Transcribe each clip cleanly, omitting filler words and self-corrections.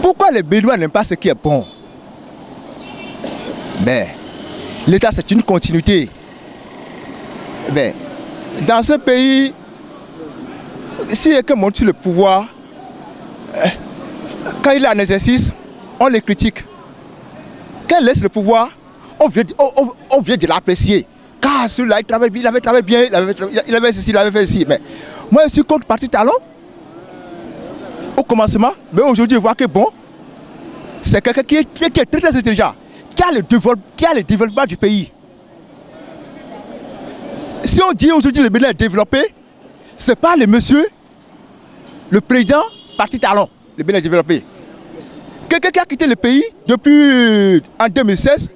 Pourquoi les Béninois n'aiment pas ce qui est bon? Mais l'État, c'est une continuité. Mais dans ce pays, si quelqu'un monte sur le pouvoir, quand il est en exercice, on les critique. Quand il laisse le pouvoir, on vient de l'apprécier. Car celui-là, il travaille bien, il avait travaillé bien, il avait ceci, il avait fait ceci. Mais moi, je suis contre Parti Talon au commencement. Mais aujourd'hui, je vois que bon, c'est quelqu'un qui est très, très intelligent, qui a le développement du pays. Si on dit aujourd'hui le Bénin est développé, ce n'est pas le monsieur, le président Parti Talon, le Bénin est développé. Quelqu'un qui a quitté le pays depuis en 2016,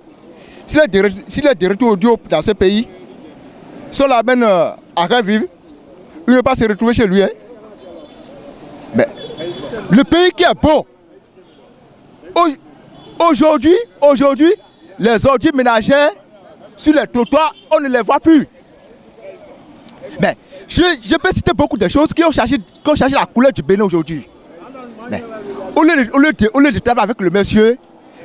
s'il a des retours audio dans ce pays, si on l'amène à revivre, il ne va pas se retrouver chez lui. Hein. Mais le pays qui est beau, aujourd'hui, les ordures ménagères sur les trottoirs, on ne les voit plus. Mais je peux citer beaucoup de choses qui ont changé la couleur du Bénin aujourd'hui. Mais au lieu de travailler avec le monsieur,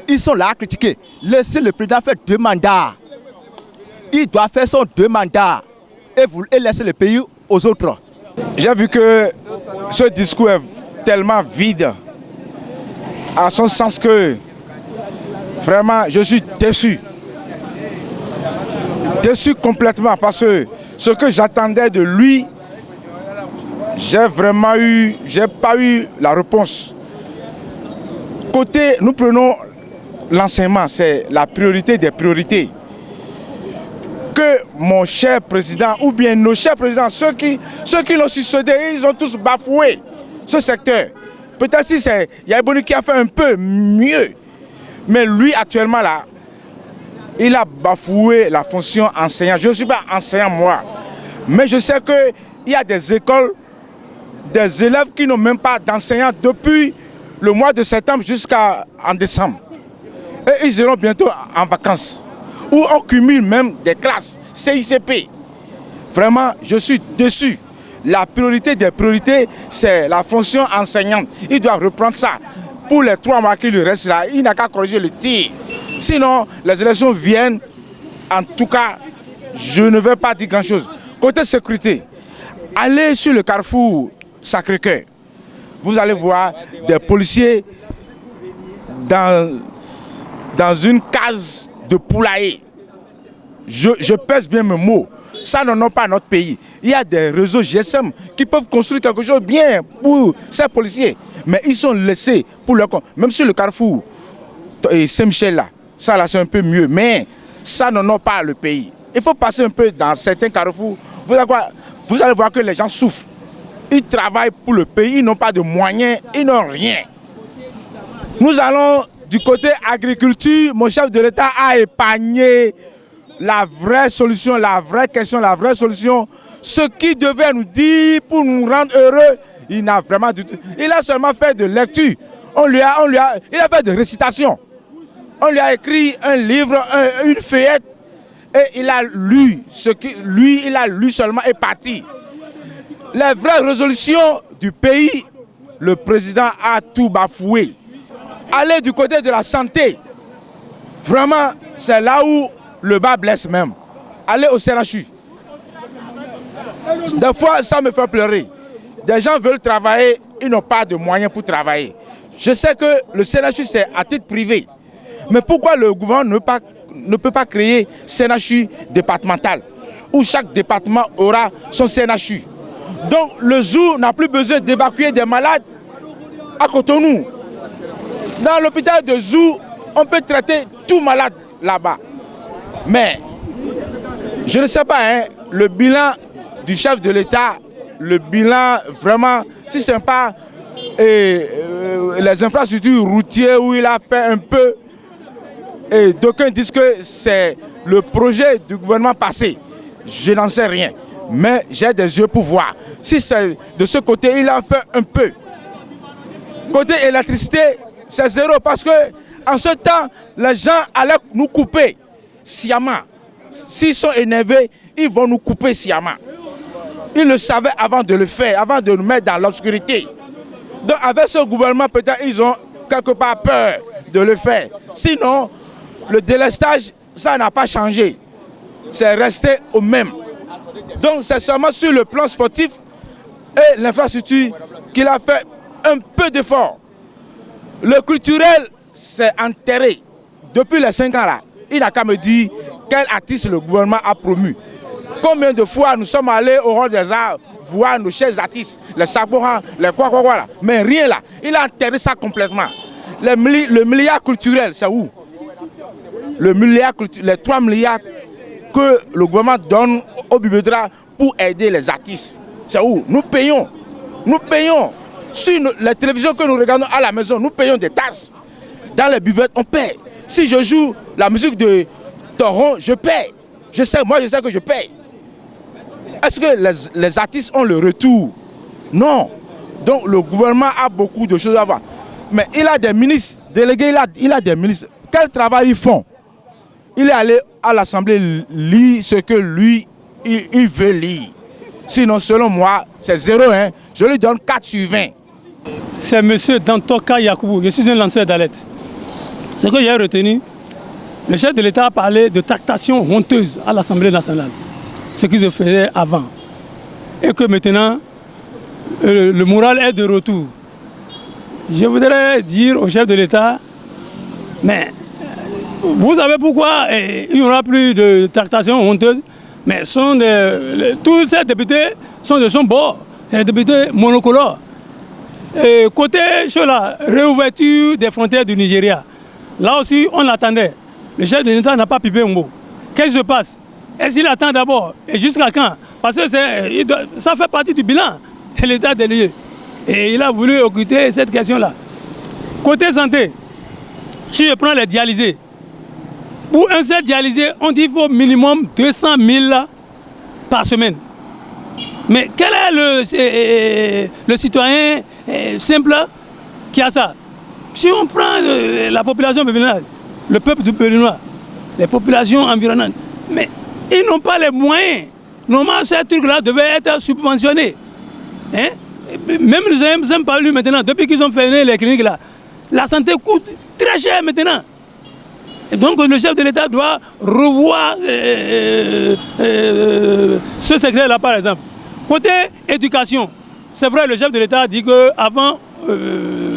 ils sont là à critiquer. Laissez le président faire 2 mandats. Il doit faire son 2 mandats et laisser le pays aux autres. J'ai vu que ce discours est tellement vide, à son sens que vraiment je suis déçu. Déçu complètement parce que ce que j'attendais de lui, j'ai pas eu la réponse. Côté, nous prenons l'enseignement, c'est la priorité des priorités. Que mon cher président, ou bien nos chers présidents, ceux qui l'ont succédé, ils ont tous bafoué ce secteur. Peut-être si c'est Yaïboni qui a fait un peu mieux, mais lui actuellement là, il a bafoué la fonction enseignant. Je ne suis pas enseignant moi, mais je sais qu'il y a des écoles, des élèves qui n'ont même pas d'enseignants depuis le mois de septembre jusqu'en décembre. Et ils iront bientôt en vacances. Où on cumule même des classes CICP. Vraiment, je suis déçu. La priorité des priorités, c'est la fonction enseignante. Il doit reprendre ça. Pour les 3 mois qui lui restent là, il n'a qu'à corriger le tir. Sinon, les élections viennent. En tout cas, je ne vais pas dire grand-chose. Côté sécurité, allez sur le carrefour Sacré-Cœur. Vous allez voir des policiers dans une case de poulailler. Je pèse bien mes mots. Ça n'en a pas notre pays. Il y a des réseaux GSM qui peuvent construire quelque chose de bien pour ces policiers. Mais ils sont laissés pour leur compte. Même sur le carrefour Saint-Michel là, ça là c'est un peu mieux. Mais ça n'en a pas le pays. Il faut passer un peu dans certains carrefours. Vous allez voir que les gens souffrent. Ils travaillent pour le pays, ils n'ont pas de moyens, ils n'ont rien. Nous allons du côté agriculture. Mon chef de l'État a épargné la vraie solution, la vraie question, la vraie solution. Ce qu'il devait nous dire pour nous rendre heureux, il n'a vraiment du tout. Il a seulement fait de lecture. Il a fait de récitation. On lui a écrit un livre, une feuillette, et il a lu ce que lui, il a lu seulement et parti. Les vraies résolutions du pays, le président a tout bafoué. Aller du côté de la santé, vraiment, c'est là où le bas blesse même. Aller au CNHU. Des fois, ça me fait pleurer. Des gens veulent travailler, ils n'ont pas de moyens pour travailler. Je sais que le CNHU, c'est à titre privé. Mais pourquoi le gouvernement ne peut pas créer CNHU départemental, où chaque département aura son CNHU? Donc le zoo n'a plus besoin d'évacuer des malades à Cotonou. Dans l'hôpital de Zou, on peut traiter tout malade là-bas. Mais je ne sais pas, hein, le bilan du chef de l'État, le bilan vraiment, si ce n'est pas les infrastructures routières où il a fait un peu, et d'aucuns disent que c'est le projet du gouvernement passé. Je n'en sais rien. Mais j'ai des yeux pour voir. Si c'est de ce côté, il a fait un peu. Côté électricité, c'est zéro parce que en ce temps, les gens allaient nous couper sciemment. S'ils sont énervés, ils vont nous couper sciemment. Ils le savaient avant de le faire, avant de nous mettre dans l'obscurité. Donc avec ce gouvernement, peut-être ils ont quelque part peur de le faire. Sinon, le délestage, ça n'a pas changé. C'est resté au même. Donc c'est seulement sur le plan sportif et l'infrastructure qu'il a fait un peu d'effort. Le culturel s'est enterré depuis les 5 ans là. Il n'a qu'à me dire quel artiste le gouvernement a promu. Combien de fois nous sommes allés au Hall des Arts voir nos chers artistes, les Saboran, les quoi là. Mais rien là. Il a enterré ça complètement. Le milliard culturel, c'est où? Les 3 milliards que le gouvernement donne au bibliothèque pour aider les artistes. C'est où? Nous payons. Nous payons. Sur les télévisions que nous regardons à la maison, nous payons des tasses. Dans les buvettes, on paye. Si je joue la musique de Toron, je paye. Je sais que je paye. Est-ce que les artistes ont le retour? Non. Donc le gouvernement a beaucoup de choses à voir. Mais il a des ministres délégués, il a des ministres. Quel travail ils font? Il est allé à l'Assemblée lire ce que lui, il veut lire. Sinon, selon moi, c'est 0, hein. Je lui donne 4 sur 20. C'est M. Dantoka Yakoubou. Je suis un lanceur d'alerte. Ce que j'ai retenu, le chef de l'État a parlé de tractation honteuse à l'Assemblée nationale. Ce qui se faisait avant. Et que maintenant, le moral est de retour. Je voudrais dire au chef de l'État, mais vous savez pourquoi il n'y aura plus de tractation honteuse? Mais tous ces députés sont de son bord. C'est des députés monocolores. Et côté réouverture des frontières du Nigeria. Là aussi, on l'attendait. Le chef de l'État n'a pas pipé un mot. Qu'est-ce qui se passe? Est-ce qu'il attend d'abord? Et jusqu'à quand? Parce que ça fait partie du bilan de l'État des lieux. Et il a voulu occulter cette question-là. Côté santé, si je prends les dialysés, pour un seul dialysé, on dit qu'il faut minimum 200 000 par semaine. Mais quel est le citoyen simple qui a ça? Si on prend la population béninoise, le peuple du Béninois, les populations environnantes, mais ils n'ont pas les moyens. Normalement, ces trucs-là devaient être subventionnés. Hein? Même nous sommes pas lu maintenant, depuis qu'ils ont fait les cliniques là, la santé coûte très cher maintenant. Et donc le chef de l'État doit revoir ce secret-là par exemple. Côté éducation, c'est vrai, le chef de l'État dit qu'avant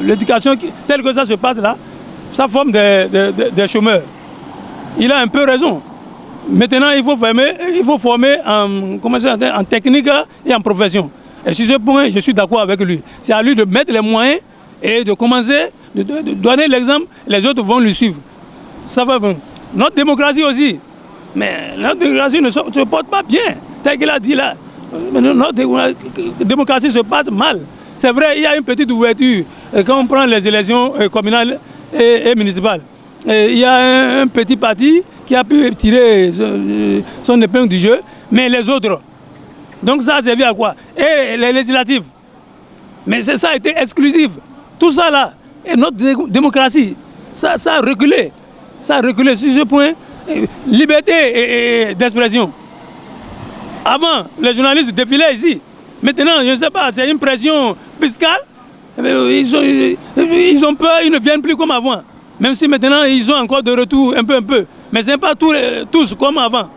l'éducation telle que ça se passe là, ça forme des chômeurs. Il a un peu raison. Maintenant, il faut former en technique et en profession. Et sur ce point, je suis d'accord avec lui. C'est à lui de mettre les moyens et de commencer, de donner l'exemple, les autres vont lui suivre. Ça va venir. Notre démocratie aussi. Mais notre démocratie ne se porte pas bien, tel qu'il a dit là. Notre démocratie se passe mal. C'est vrai, il y a une petite ouverture quand on prend les élections communales et municipales. Il y a un petit parti qui a pu tirer son épingle du jeu, mais les autres. Donc ça a servi à quoi? Et les législatives. Mais ça a été exclusif. Tout ça là, et notre démocratie, ça a reculé. Ça a reculé sur ce point. Liberté d'expression. Avant, les journalistes défilaient ici. Maintenant, je ne sais pas, c'est une pression fiscale. Ils ont peur, ils ne viennent plus comme avant. Même si maintenant, ils ont encore de retour un peu. Mais ce n'est pas tous comme avant.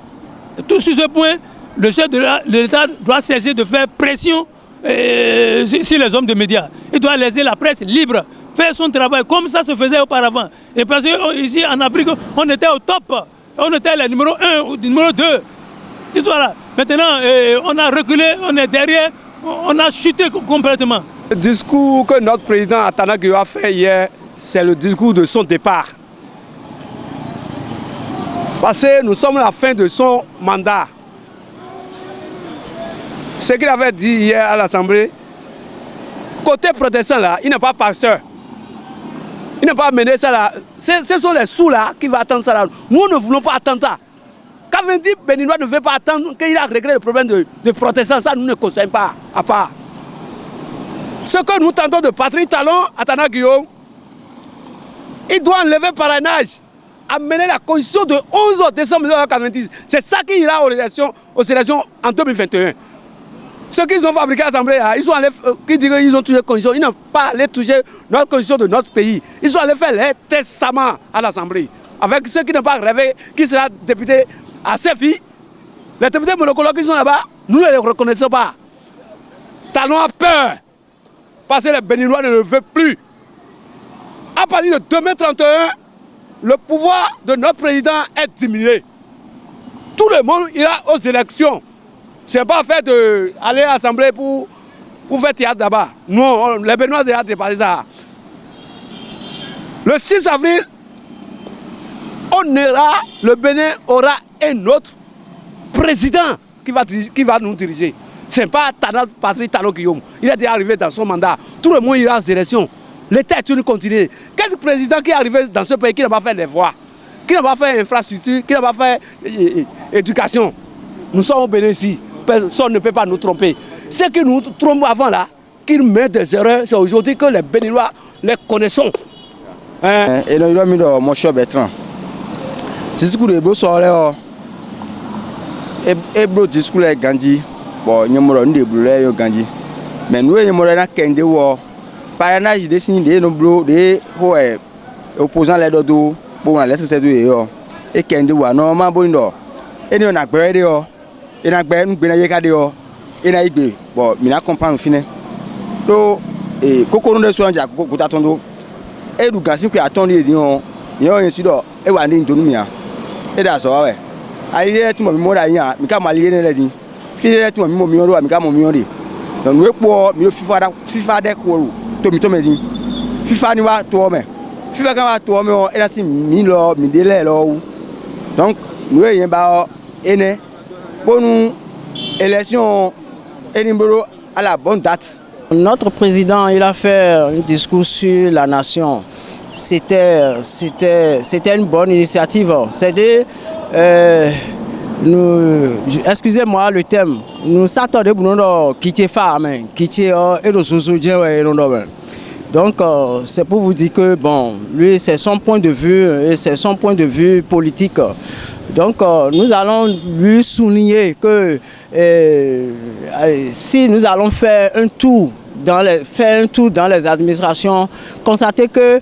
Tout sur ce point, le chef de l'État doit cesser de faire pression sur les hommes de médias. Il doit laisser la presse libre, faire son travail comme ça se faisait auparavant. Et parce qu'ici en Afrique, on était au top. On était le numéro 1 ou numéro 2. Voilà. Maintenant, on a reculé, on est derrière, on a chuté complètement. Le discours que notre président Atana Gueye a fait hier, c'est le discours de son départ. Parce que nous sommes à la fin de son mandat. Ce qu'il avait dit hier à l'Assemblée, côté protestant là, il n'est pas pasteur. Il n'a pas mené ça là. Ce sont les sous là qui vont attendre ça là. Nous ne voulons pas attendre ça. Quand on dit Béninois ne veut pas attendre qu'il a réglé le problème de protestants, ça nous ne conseillons pas à part. Ce que nous tentons de Patrick Talon à Atana Gueye, il doit enlever le parrainage, amener la constitution de 11 décembre 1990. C'est ça qui ira aux élections en 2021. Ceux qui ont fabriqué l'Assemblée, ils sont allés, qui disent qu'ils ont touché les conditions, ils n'ont pas allé toucher notre condition de notre pays. Ils sont allés faire les testaments à l'Assemblée. Avec ceux qui n'ont pas rêvé, qui sera député à Séfi. Les députés monocologues qui sont là-bas, nous ne les reconnaissons pas. Talon a peur. Parce que les Béninois ne le veulent plus. À partir de 2031, le pouvoir de notre président est diminué. Tout le monde ira aux élections. Ce n'est pas fait d'aller à l'Assemblée pour faire théâtre là-bas. Non, les Béninois ont dépassé ça. Le 6 avril, le Bénin aura un autre président qui va nous diriger. Ce n'est pas Patrice Talon Guillaume. Il est déjà arrivé dans son mandat. Tout le monde ira aux élections. L'État est une continuité. Quel président qui est arrivé dans ce pays qui n'a pas fait les voies, qui n'a pas fait infrastructure, qui n'a pas fait éducation? Nous sommes au Bénin ici. Personne ne peut pas nous tromper. Ce qui nous trompe avant là, qui nous met des erreurs, c'est aujourd'hui que les Béninois les connaissons. Et nous avons mis mon cher Bertrand. C'est ce que nous avons dit. Et le discours est Gandhi. Bon, nous avons dit que Gandhi. Mais nous avons dit que nous avons parrainage dessiné des opposants les dodo pour la lettre c'est et Kendi wa normalement bon et nous na gbere de et na gbere ngbe na yeka de et na igbe bon mi na comprendre fine do et kokoro de so anja kota tondo e du gasin pe aton le yon yin si do e wa ni ndonu mi a e da so we ayi le tu mo mi mo da yin mi ka ma le ne le din fi le tu mo mi mo mi ro mi ka mo mi ro de donc we po mi o fifa de ko to me din FIFA ni wa to me FIFA kan wa to me o era si mi lo mi de le lo donc nous yen ba ene bonu élection Edinburgh à la bonne date. Notre président, il a fait un discours sur la nation. C'était une bonne initiative. C'est-à-dire excusez-moi le thème, nous s'attendons pour nous quitter femme, quitter et le sous-soutien et le. Donc c'est pour vous dire que bon, lui c'est son point de vue et c'est son point de vue politique. Donc nous allons lui souligner que si nous allons faire un tour dans les administrations, constater que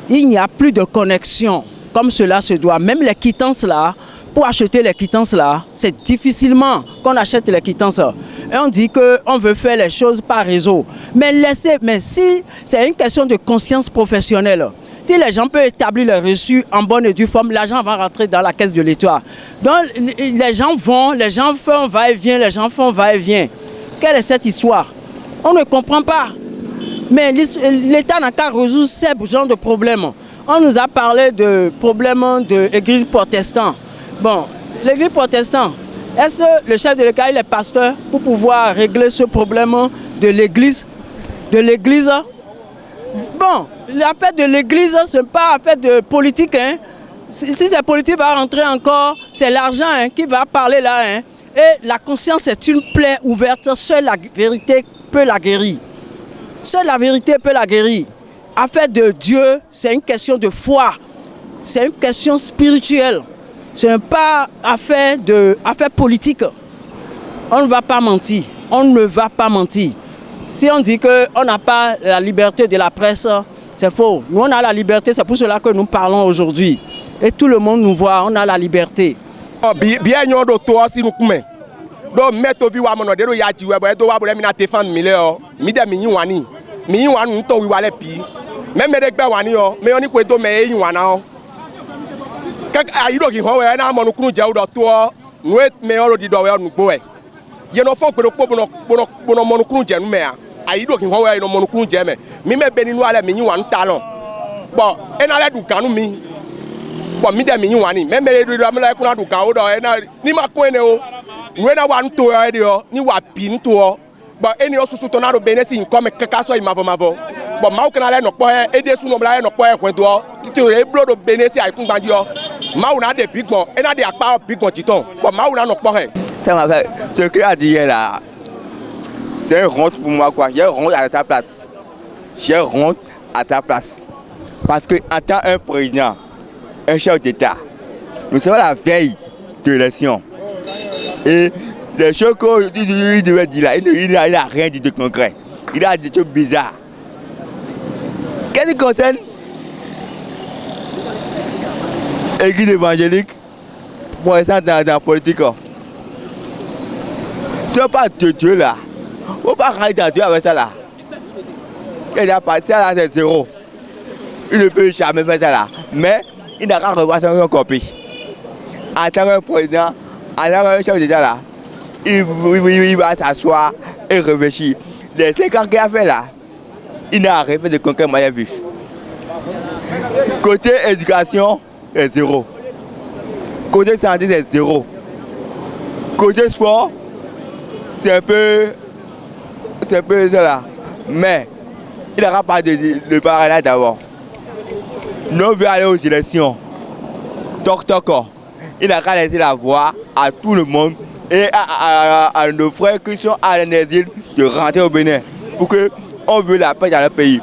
il n'y a plus de connexion comme cela se doit. Même les quittances là. Pour acheter les quittances là, c'est difficilement qu'on achète les quittances. Et on dit qu'on veut faire les choses par réseau. Mais si c'est une question de conscience professionnelle, si les gens peuvent établir le reçu en bonne et due forme, l'argent va rentrer dans la caisse de l'État. Donc les gens font va-et-vient, Quelle est cette histoire? On ne comprend pas. Mais l'État n'a qu'à résoudre ces genres de problèmes. On nous a parlé de problèmes de l'église protestante. Bon, l'église protestante, est-ce que le chef de l'État est pasteur pour pouvoir régler ce problème de l'église? Bon, l'affaire de l'église, ce n'est pas affaire de politique. Hein. Si cette politique va rentrer encore, c'est l'argent qui va parler là. Hein. Et la conscience est une plaie ouverte, seule la vérité peut la guérir. Seule la vérité peut la guérir. Affaire de Dieu, c'est une question de foi. C'est une question spirituelle. Ce n'est pas affaire politique. On ne va pas mentir. On ne va pas mentir. Si on dit qu'on n'a pas la liberté de la presse, c'est faux. Nous, on a la liberté, c'est pour cela que nous parlons aujourd'hui. Et tout le monde nous voit, on a la liberté. Bien, nous avons si nous pouvons. Donc, mettre au mon odeur, il y a du web, il doit avoir défendre Miller, Midami Wani. Miwan, nous t'en oublions les pis. Même les gars, mais on y peut dommer Yuana. Aïdo qui howe na mo nukunu je udo to no me oro di do we nu gbo e ye no fo gbero bono mo nukunu je nu me a aïdo qui howe no mo nukunu je me mi me beni nu ale mi yin wa ntalon bo e na le du kanu mi bo mi de mi yin wa ni me me do am la ku na du kan o do e na ni ma ko ene o nu na wa nto e de o ni wa pi nto o bo eni o susu to na do benesi nko me keka so imavo bon ma kana le no po e de su no bla e no po e kwento o titi o e blodo benesi ai kun gbanji o ma una de big bon e na de apa big bon titon bon ma una no po e ça m'a fait ce que a dit là c'est une honte pour moi quoi. J'ai honte à ta place. J'ai honte à ta place parce que en tant un président, un chef d'État, nous sommes à la veille de l'élection et Les choses qu'il devait dire là, il n'a rien dit de concret. Il a dit des choses bizarres. Qu'est-ce qui concerne l'église évangélique pour l'instant dans la politique? Ce n'est pas de Dieu là. Il ne faut pas rentrer dans Dieu avec ça là. Il a passé ça là, c'est zéro. Il ne peut jamais faire ça là. Mais il n'a qu'à revoir son copie. En tant que président, en tant que chef d'État là, il va s'asseoir et réfléchir. Les 5 ans qu'il a fait là, il n'a rien fait de concret moyen vu. Côté éducation, c'est zéro. Côté santé, c'est zéro. Côté sport, c'est un peu ça là. Mais il n'aura pas de parrainage d'abord. Nous veut aller aux élections. Toc. Il n'a qu'à laisser la voix à tout le monde et à nos frères qui sont à l'exil de rentrer au Bénin. Pour qu'on veut la paix dans le pays.